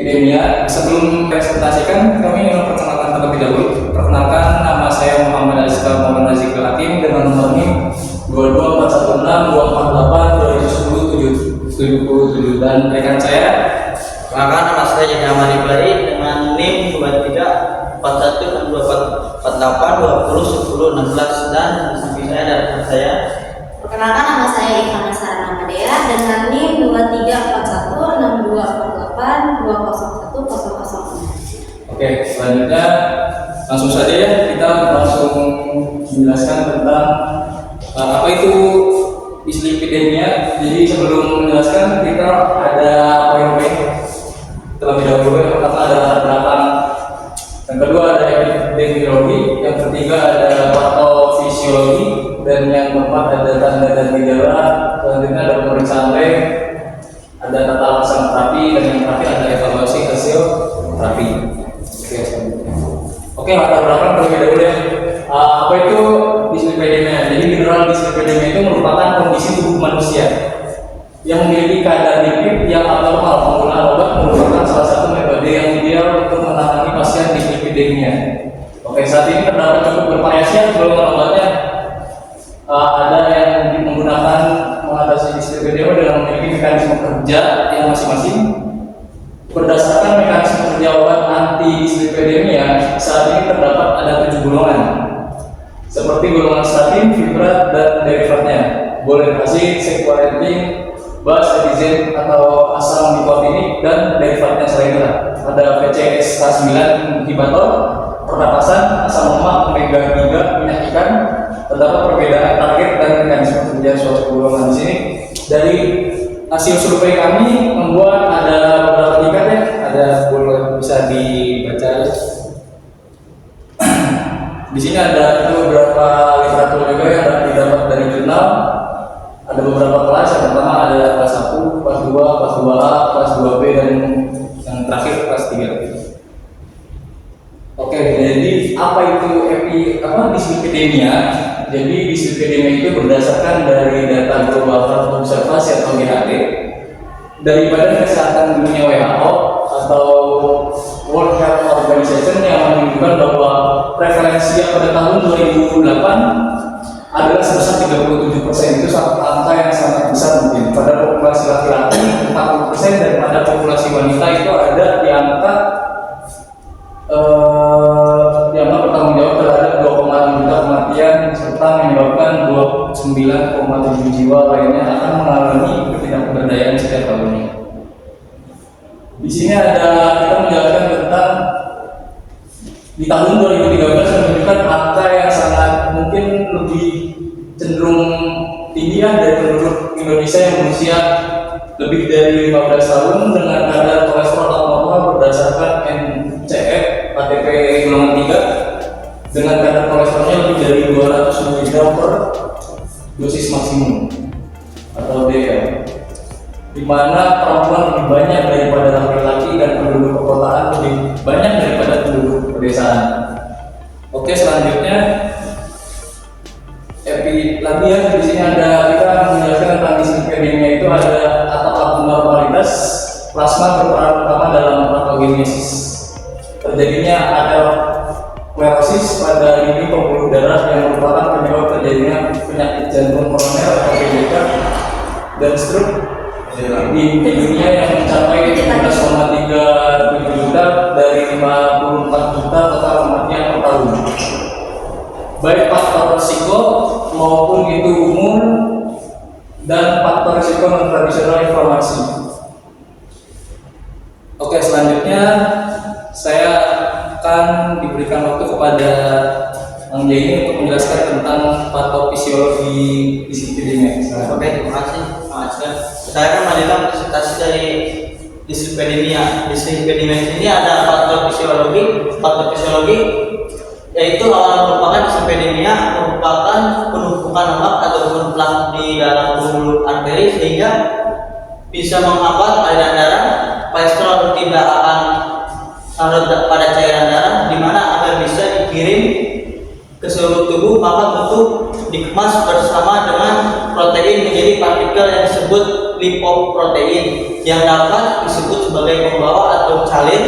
dislipidemia. Sebelum presentasikan, kami ingin memperkenalkan terlebih dahulu. Perkenalkan, nama saya Muhammad Azkar Muhammad Nazikul Hakim dengan nomor NIM 22416 248 2010 dan rekan saya. Maka nama saya Jadi Ahmad Ibrahim dengan NIM 23412448201016 dan samping saya dan rekan saya. Perkenalkan, nama saya Ivana Sarana Madea dengan NIM 23416248201010. Oke, selanjutnya langsung saja ya, kita langsung menjelaskan tentang apa itu dislipidemia. Jadi sebelum menjelaskan, kita ada poin-poin terlebih dahulu. Yang pertama ada latar belakang, yang kedua ada epidemiologi, yang ketiga ada patofisiologi, dan yang keempat ada tanda dan gejala. Selanjutnya ada pemeriksaan lab, ada tata laksana terapi, dan yang terakhir ada evaluasi hasil terapi. Oke, latar belakang terlebih dahulu ya. Apa itu dislipidemia? Jadi mineral dislipidemia itu merupakan kondisi tubuh manusia yang memiliki kadar lipid yang abnormal. Penggunaan obat merupakan salah satu metode yang ideal untuk menangani pasien dislipidemia. Oke, saat ini terdapat cukup bervariasi golongan obatnya. Ada yang menggunakan mengatasi dislipidemia dengan memiliki mekanisme kerja yang masing-masing. Berdasarkan mekanisme kerja obat anti dislipidemia, saat ini terdapat ada 7 golongan, seperti golongan statin, fibrat, dan derivatnya, bolein asid, sekuarentin, basadizin atau asam nikotinik, dan derivatnya selainnya. Ada PCSK9 inhibitor, pernapasan, asam lemak, omega 3, minyak ikan. Terdapat perbedaan target dan mekanisme kerja suatu golongan di sini. Dari hasil survei kami membuat ada beberapa tingkat ya, ada boleh bisa dibaca. Di sini ada itu beberapa literatur juga yang didapat dari jurnal. Ada beberapa kelas. Yang pertama ada kelas 1, kelas 2, kelas 2A, kelas 2B, dan yang terakhir kelas 3. Oke, jadi apa itu dislipidemia? Jadi dislipidemia itu berdasarkan dari data Global Health Observation atau GHD dari Badan Kesehatan Dunia WHO atau World Health Organization yang menunjukkan bahwa prevalensi pada tahun 2008 adalah sebesar 37%. Itu satu angka yang sangat besar mungkin. Pada populasi laki-laki 40% dan pada populasi wanita itu ada di angka bertanggung jawab terhadap 2,6 juta kematian serta menyebabkan 29,7 jiwa lainnya akan mengalami ketidakberdayaan setiap tahunnya. Di sini ada kita menjelaskan tentang di tahun 2013 menunjukkan angka yang sangat mungkin lebih cenderung tinggi ya dari penduduk Indonesia yang berusia lebih dari 15 tahun dengan kadar kolesterol abnormal berdasarkan NCF ATP golongan 3 dengan kadar kolesterolnya lebih dari 200 mg per dosis maksimum atau DL, di mana perempuan lebih banyak daripada laki-laki dan penduduk perkotaan lebih banyak daripada penduduk pedesaan. Oke, selanjutnya lagi ya, di sini ada kita menjelaskan tentang dislipidemia itu ada atau abnormalitas plasma berperan utama dalam patogenesis. Terjadinya aterosklerosis pada lini pembuluh darah yang merupakan penyebab terjadinya penyakit jantung koroner atau PJK dan stroke di dunia yang mencapai 17,37 juta dari 54 juta total kematian per tahun. Baik faktor risiko maupun itu umur dan faktor risiko non tradisional informasi. Oke, selanjutnya saya akan diberikan waktu kepada Bang Jai untuk menjelaskan tentang patofisiologi dislipidemia. Oke, terima kasih Mas. Saya akan melanjutkan presentasi dari dislipidemia. Dislipidemia ini ada patofisiologi yaitu awal merupakan dislipidemia merupakan penumpukan lemak ataupun plak di dalam pembuluh arteri sehingga bisa menghambat aliran darah. Kolesterol tidak akan larut pada cairan darah, di mana agar bisa dikirim ke seluruh tubuh maka butuh dikemas bersama dengan protein menjadi partikel yang disebut lipoprotein yang dapat disebut sebagai pembawa atau salin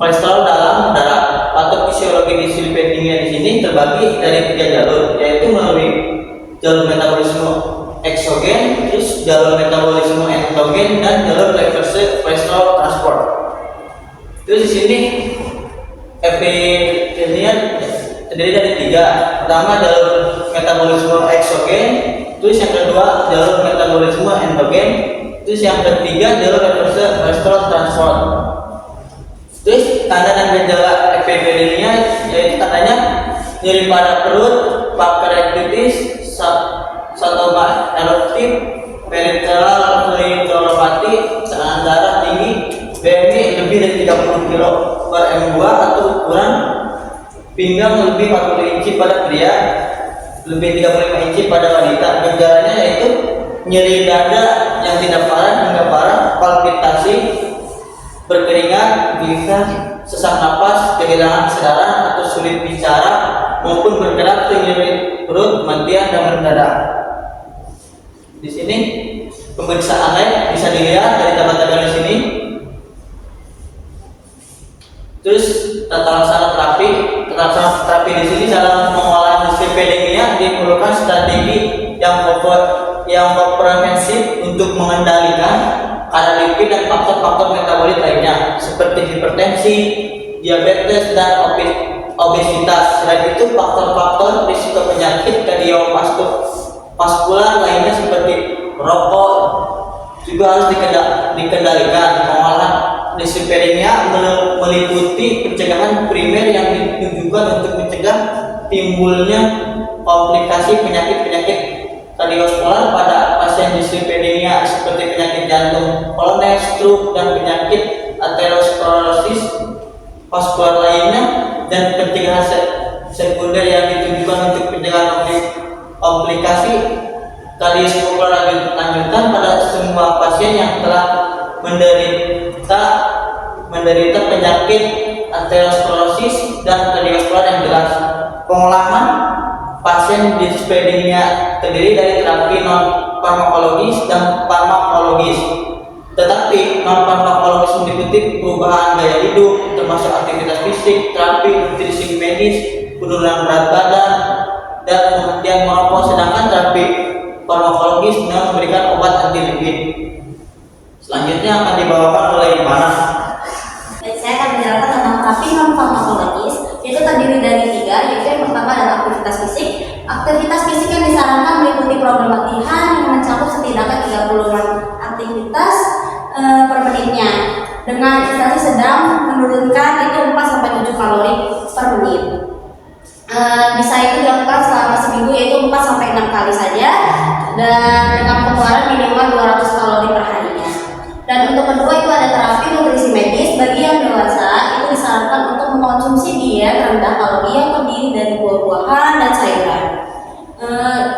kolesterol dalam darah. Patofisiologi dislipidemia di sini terbagi dari 3 jalur, yaitu melalui jalur metabolisme eksogen, terus jalur metabolisme endogen, dan jalur reverse kolesterol transport. Terus di sini epidemia terdiri dari 3. Pertama jalur metabolisme eksogen, terus yang kedua jalur metabolisme endogen, terus yang ketiga jalur reverse kolesterol transport. Terus tanda dan gejala epidemia yaitu tandanya nyeri pada perut, pankreatitis, satoma eruptif, peritoneal neuropati, tekanan darah tinggi, BMI lebih dari 30 kg per M2 atau ukuran pinggang lebih 40 inci pada pria, lebih 35 inci pada wanita. Gejalanya yaitu nyeri dada yang tidak parah hingga parah, palpitasi, berkeringat, gelisah, sesak napas, kehilangan kesadaran atau sulit bicara maupun bergerak, nyeri perut, kematian, dan mendadak. Di sini pemeriksaan lab bisa dilihat dari tabel-tabel di sini. Terus tata laksana terapi di sini dalam pengolahan dislipidemia diperlukan strategi yang komprehensif untuk mengendalikan kadar lipid dan faktor-faktor metabolit lainnya seperti hipertensi, diabetes, dan obesitas. Selain itu, faktor-faktor risiko penyakit kardiovaskular lainnya seperti rokok juga harus dikendalikan. Pengolahan dislipidemia meliputi pencegahan primer yang ditujukan untuk mencegah timbulnya komplikasi penyakit-penyakit kardiovaskular pada pasien dislipidemia seperti penyakit jantung koroner, stroke, dan penyakit aterosklerosis vaskular lainnya, dan pencegahan sekunder yang ditujukan untuk pencegahan komplikasi kardiovaskular lanjutan pada semua pasien yang telah menderita penyakit aterosklerosis dan kardiovaskular yang jelas. Pengolahan pasien dislipidemia terdiri dari terapi non farmakologis dan farmakologis. Tetapi non farmakologis meliputi perubahan gaya hidup termasuk aktivitas fisik, terapi nutrisi medis, penurunan berat badan, dan penghentian merokok. Sedangkan terapi farmakologis memberikan obat anti lipid. Selanjutnya akan dibawakan oleh Ivana. Baik, saya akan menjelaskan tentang terapi non farmakologis, yaitu terdiri dari 3, yaitu yang pertama adalah aktivitas fisik. Aktivitas fisik yang disarankan meliputi program latihan yang mencakup setidaknya 36 aktivitas per menitnya, dengan intensitas sedang menurunkan itu 4-7 kalori per menit. Bisa itu dilakukan selama seminggu, yaitu 4-6 kali saja, dan dengan pengeluaran minimal 200 kalori per harinya. Dan untuk kedua itu ada terapi nutrisi medis. Bagi yang dewasa itu disarankan untuk mengkonsumsi diet rendah kalori yang terdiri dari buah-buahan dan sayuran.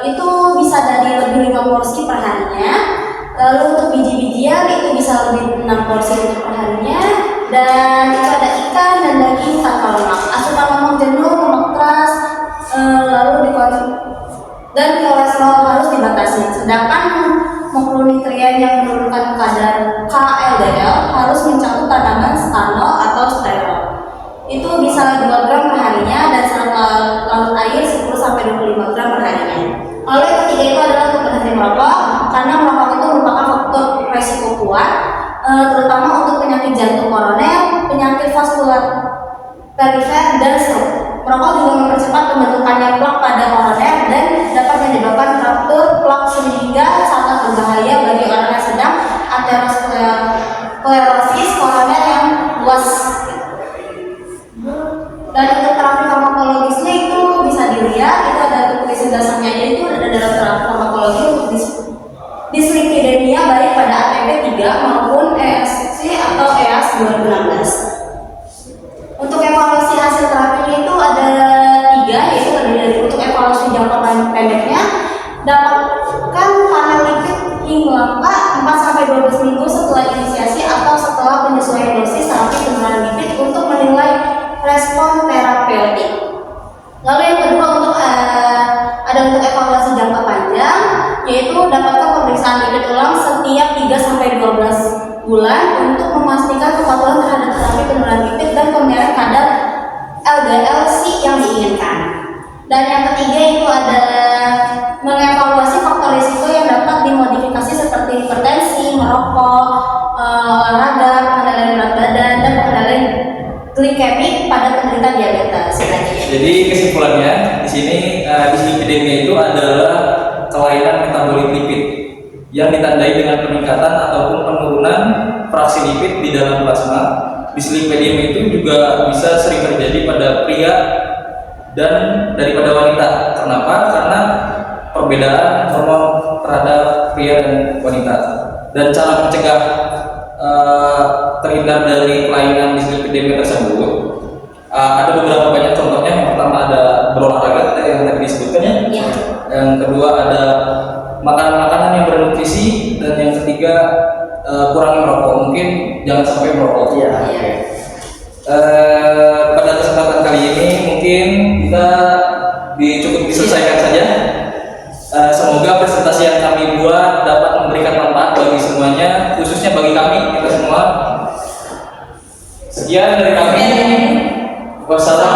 Itu bisa dari lebih 5 porsi per harinya. Lalu untuk biji-bijian itu bisa lebih 6 porsi untuk per harinya. Dan itu ada ikan dan daging tanpa lemak, asupan lemak jenuh, lemak trans, dan kolesterol harus dibatasi. Sedangkan makronutrien yang menurunkan kadar KLDL harus mencakup tanaman stanol atau sterol. Itu bisa 2 gram per harinya, dan serat laut air 10-25 gram per harinya. Lalu yang ketiga itu adalah untuk berhenti merokok, karena merokok itu merupakan faktor resiko kuat, terutama untuk penyakit jantung koroner, penyakit vaskular perifer, dan stroke. Merokok juga mempercepat pembentukannya plak pada koroner dan dapat menyebabkan fraktur plak sehingga sangat berbahaya bagi orang yang sedang aterosklerosis koroner yang luas. Dan untuk terapi farmakologisnya itu bisa dilihat, itu ada tulis dasarnya, yaitu ada dalam terapi farmakologi untuk dislipidemia baik pada ATP 3 maupun ESC atau EAS 2016. Untuk evaluasi hasil terapinya itu ada 3, yaitu terdiri dari untuk evaluasi jangka pendeknya, dapatkan kadar lipid hingga 4-12 minggu setelah inisiasi atau setelah penyesuaian dosis terapi penurunan lipid untuk menilai respon terapeutik. Lalu yang kedua ada untuk evaluasi jangka panjang, yaitu dapatkan pemeriksaan lipid ulang setiap 3-12 bulan untuk glikemik pada penderita diabetes tadi. Jadi kesimpulannya di sini dislipidemia itu adalah kelainan metabolik lipid yang ditandai dengan peningkatan ataupun penurunan fraksi lipid di dalam plasma. Dislipidemia itu juga bisa sering terjadi pada pria dan daripada wanita. Kenapa? Karena perbedaan hormon terhadap pria dan wanita. Dan cara mencegah terhindar dari kelainan dislipidemia tersebut ada beberapa banyak contohnya. Yang pertama ada berolahraga yang tadi disebutkan ya. Iya. Yang kedua ada makanan-makanan yang bernutrisi, dan yang ketiga kurangi merokok. Mungkin jangan sampai merokok. Iya. Iya. Pada kesempatan kali ini mungkin kita cukup diselesaikan saja. Semoga presentasi yang kami buat dapat memberikan manfaat bagi semuanya, khususnya bagi kami kita semua. Sekian dari kami. Wassalamualaikum.